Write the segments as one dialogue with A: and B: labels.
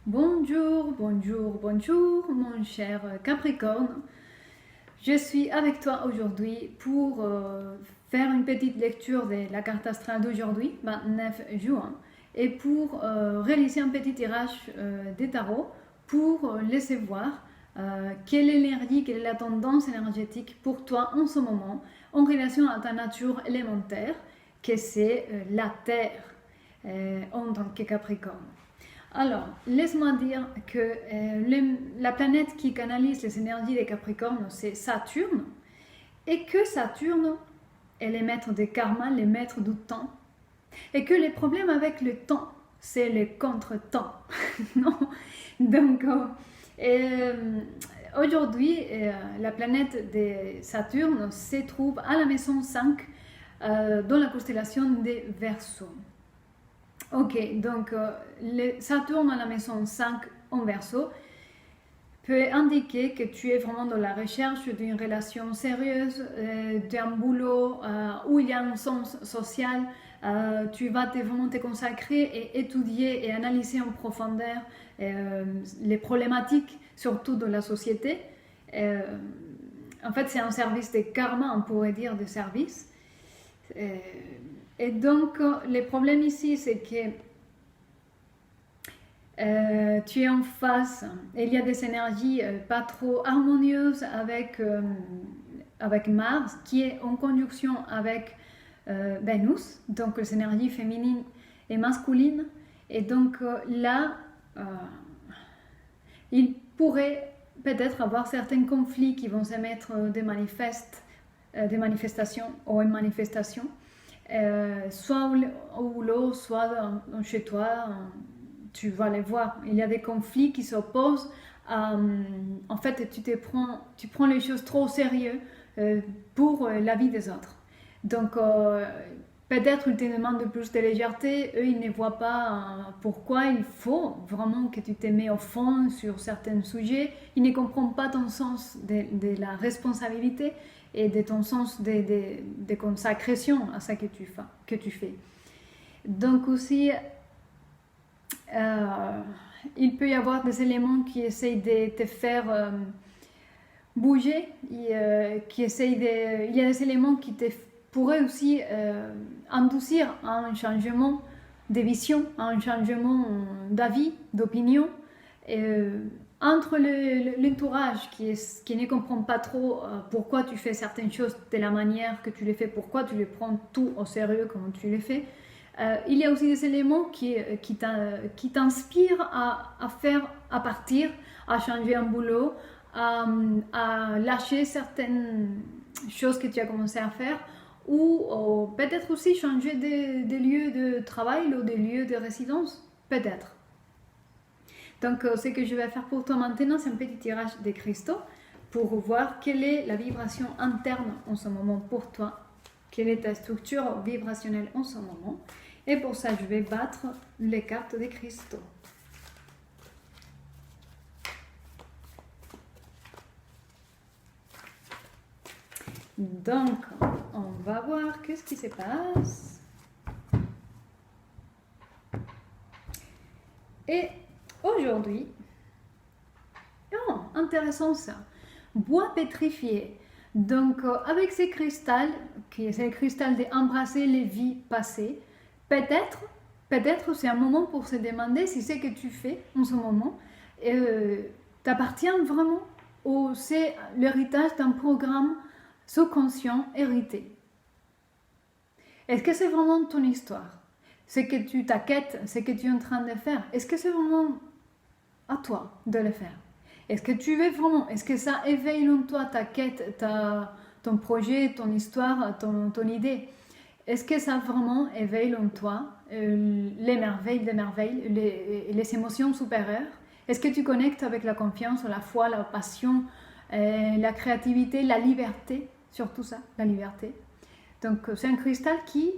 A: Bonjour, bonjour, bonjour, mon cher Capricorne. Je suis avec toi aujourd'hui pour faire une petite lecture de la carte astrale d'aujourd'hui, 29 juin, et pour réaliser un petit tirage des tarots pour laisser voir quelle est l'énergie, quelle est la tendance énergétique pour toi en ce moment en relation à ta nature élémentaire, que c'est la Terre en tant que Capricorne. Alors, laisse-moi dire que la planète qui canalise les énergies des Capricornes, c'est Saturne, et que Saturne est le maître des karmas, le maître du temps, et que les problèmes avec le temps, c'est le contre-temps. Non. Donc, aujourd'hui, la planète de Saturne se trouve à la maison 5 dans la constellation des Verseaux. Ok, donc Saturne à la maison 5 en Verseau peut indiquer que tu es vraiment dans la recherche d'une relation sérieuse, d'un boulot où il y a un sens social. Tu vas vraiment te consacrer et étudier et analyser en profondeur les problématiques, surtout de la société. En fait, c'est un service de karma, on pourrait dire, de service. Et donc, le problème ici, c'est que tu es en face, il y a des énergies pas trop harmonieuses avec Mars, qui est en conjonction avec Vénus, donc les énergies féminines et masculines. Et donc là, il pourrait peut-être avoir certains conflits qui vont se mettre des manifestations ou une manifestation. Soit au boulot, soit chez toi, tu vas les voir. Il y a des conflits qui s'opposent. En fait, tu prends les choses trop au sérieux pour la vie des autres. Donc, peut-être ils te demandent de plus de légèreté. Eux, ils ne voient pas pourquoi il faut vraiment que tu te mets au fond sur certains sujets. Ils ne comprennent pas ton sens de la responsabilité et de ton sens de consacration à ce que tu fais. Donc aussi, il peut y avoir des éléments qui essayent de te faire bouger, il y a des éléments qui te pourraient aussi endoucir un changement de vision, un changement d'avis, d'opinion. Entre l'entourage qui ne comprend pas trop pourquoi tu fais certaines choses de la manière que tu les fais, pourquoi tu les prends tout au sérieux comme tu les fais, il y a aussi des éléments qui t'inspirent à faire, à partir, à changer un boulot, à lâcher certaines choses que tu as commencé à faire, ou peut-être aussi changer des lieux de travail ou des lieux de résidence, peut-être. Donc, ce que je vais faire pour toi maintenant, c'est un petit tirage des cristaux pour voir quelle est la vibration interne en ce moment pour toi, quelle est ta structure vibrationnelle en ce moment. Et pour ça, je vais battre les cartes des cristaux. Donc, on va voir qu'est-ce qui se passe. Et aujourd'hui, oh, intéressant ça, bois pétrifié. Donc, avec ces cristals, qui est le cristal d'embrasser les vies passées, peut-être c'est un moment pour se demander si ce que tu fais en ce moment t'appartient vraiment ou c'est l'héritage d'un programme sous-conscient hérité. Est-ce que c'est vraiment ton histoire? Ce que tu t'inquiètes, ce que tu es en train de faire, est-ce que c'est vraiment à toi de le faire? Est-ce que tu veux vraiment, est-ce que ça éveille en toi ta quête, ton projet, ton histoire, ton idée? Est-ce que ça vraiment éveille en toi les merveilles des merveilles, les émotions supérieures? Est-ce que tu connectes avec la confiance, la foi, la passion, la créativité, la liberté? Surtout ça, la liberté. Donc c'est un cristal qui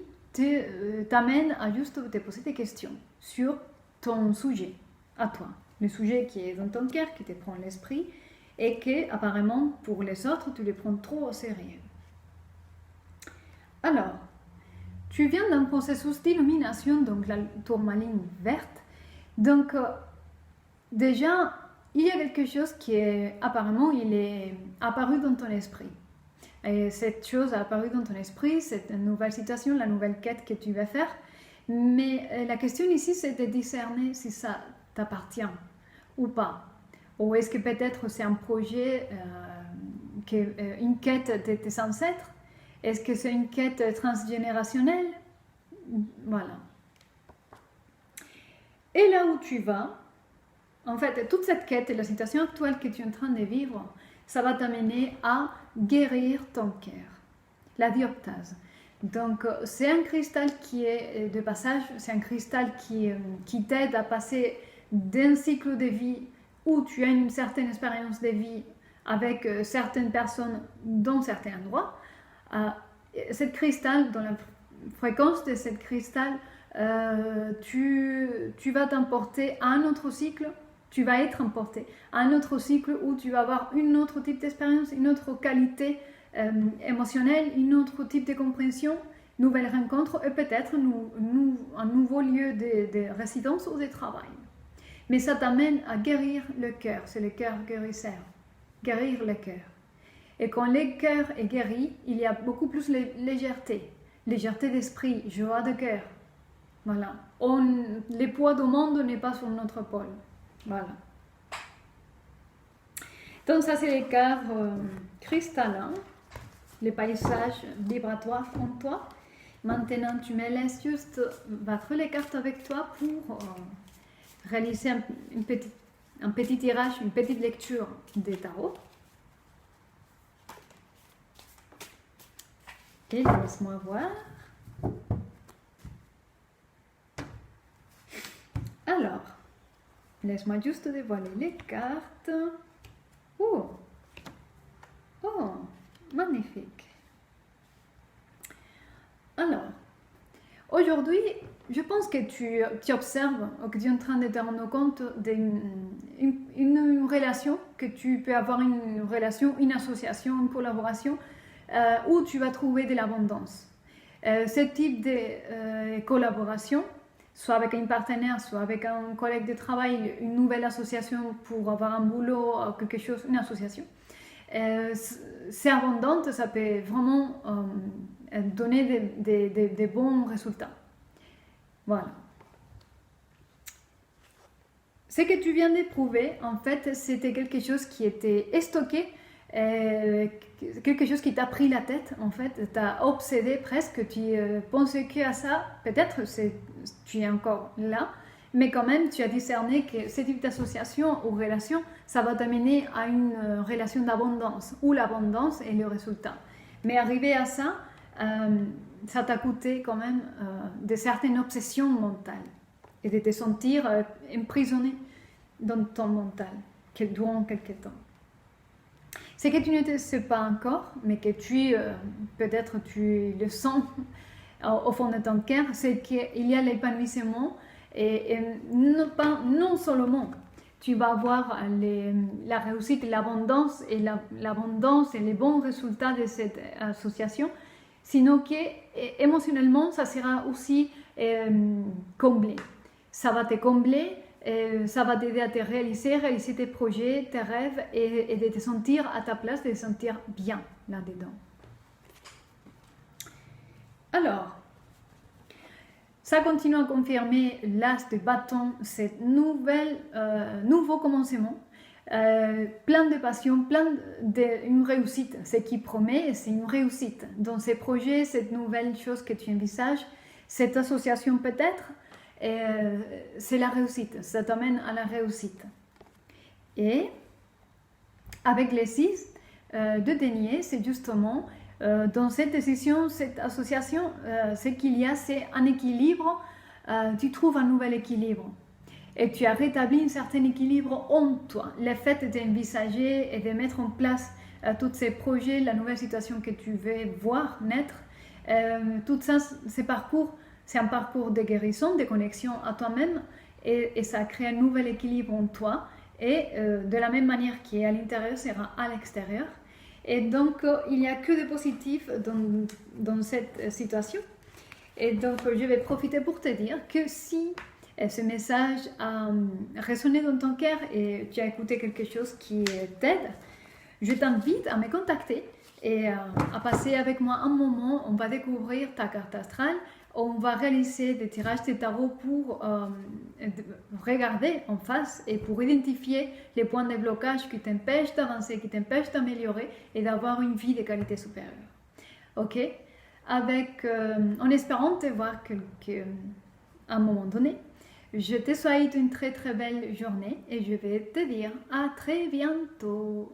A: t'amène à juste te poser des questions sur ton sujet, à toi. Le sujet qui est dans ton cœur, qui te prend l'esprit et que apparemment pour les autres, tu les prends trop au sérieux. Alors, tu viens d'un processus d'illumination, donc la tourmaline verte. Donc, déjà, il y a quelque chose qui est apparemment, il est apparu dans ton esprit. Et cette chose a apparu dans ton esprit, cette nouvelle situation, la nouvelle quête que tu vas faire. Mais la question ici, c'est de discerner si ça t'appartient ou pas. Ou est-ce que peut-être c'est un projet, une quête de tes ancêtres? Est-ce que c'est une quête transgénérationnelle? Voilà. Et là où tu vas, en fait, toute cette quête et la situation actuelle que tu es en train de vivre, ça va t'amener à guérir ton cœur, la dioptase. Donc, c'est un cristal qui est de passage, c'est un cristal qui t'aide à passer d'un cycle de vie où tu as une certaine expérience de vie avec certaines personnes dans certains endroits. Cette cristal, dans la fréquence de cette cristal, tu vas t'emporter à un autre cycle, tu vas être emporté à un autre cycle où tu vas avoir un autre type d'expérience, une autre qualité émotionnelle, un autre type de compréhension, nouvelles rencontres et peut-être un nouveau lieu de résidence ou de travail. Mais ça t'amène à guérir le cœur, c'est le cœur guérisseur, guérir le cœur. Et quand le cœur est guéri, il y a beaucoup plus de légèreté d'esprit, joie de cœur. Voilà. Le poids du monde n'est pas sur notre pôle. Voilà. Donc ça c'est le cœur cristallin, le paysage vibratoire en toi. Maintenant tu me laisses juste battre les cartes avec toi pour réaliser un petit tirage, une petite lecture des tarots. Et laisse-moi voir. Alors, laisse-moi juste dévoiler les cartes. Oh, magnifique. Alors, aujourd'hui, je pense que tu observes, que tu es en train de te rendre compte d'une relation, que tu peux avoir une relation, une association, une collaboration, où tu vas trouver de l'abondance. Ce type de collaboration, soit avec un partenaire, soit avec un collègue de travail, une nouvelle association pour avoir un boulot, quelque chose, une association. C'est abondante, ça peut vraiment donner des bons résultats. Voilà. Ce que tu viens d'éprouver, en fait, c'était quelque chose qui était stocké, quelque chose qui t'a pris la tête, en fait, t'a obsédé presque, tu pensais qu'à ça, peut-être tu es encore là, mais quand même tu as discerné que ce type d'association ou relation, ça va t'amener à une relation d'abondance, où l'abondance est le résultat. Mais arriver à ça, ça t'a coûté quand même de certaines obsessions mentales et de te sentir emprisonné dans ton mental durant quelques temps. Ce que tu ne sais pas encore, mais que peut-être tu le sens au fond de ton cœur, c'est qu'il y a l'épanouissement et non seulement tu vas avoir la réussite, l'abondance et l'abondance et les bons résultats de cette association, sinon que émotionnellement, ça sera aussi comblé. Ça va te combler, ça va t'aider à te réaliser tes projets, tes rêves et de te sentir à ta place, de te sentir bien là-dedans. Alors, ça continue à confirmer l'as de bâton, cette nouveau commencement, plein de passion, une réussite. Ce qui promet, c'est une réussite. Dans ces projets, cette nouvelle chose que tu envisages, cette association peut-être, c'est la réussite. Ça t'amène à la réussite. Et avec les 6 de denier, c'est justement dans cette décision, cette association, ce qu'il y a, c'est un équilibre. Tu trouves un nouvel équilibre. Et tu as rétabli un certain équilibre en toi. Le fait d'envisager et de mettre en place tous ces projets, la nouvelle situation que tu veux voir naître, tout ça, c'est un parcours de guérison, de connexion à toi-même, et ça crée un nouvel équilibre en toi. Et de la même manière qui est à l'intérieur, sera à l'extérieur. Et donc, il n'y a que de positif dans cette situation. Et donc, je vais profiter pour te dire que si et ce message a résonné dans ton cœur et tu as écouté quelque chose qui t'aide, je t'invite à me contacter et à passer avec moi un moment. On va découvrir ta carte astrale. On va réaliser des tirages de tarot pour regarder en face et pour identifier les points de blocage qui t'empêchent d'avancer, qui t'empêchent d'améliorer et d'avoir une vie de qualité supérieure. Ok? En espérant te voir à un moment donné. Je te souhaite une très très belle journée et je vais te dire à très bientôt.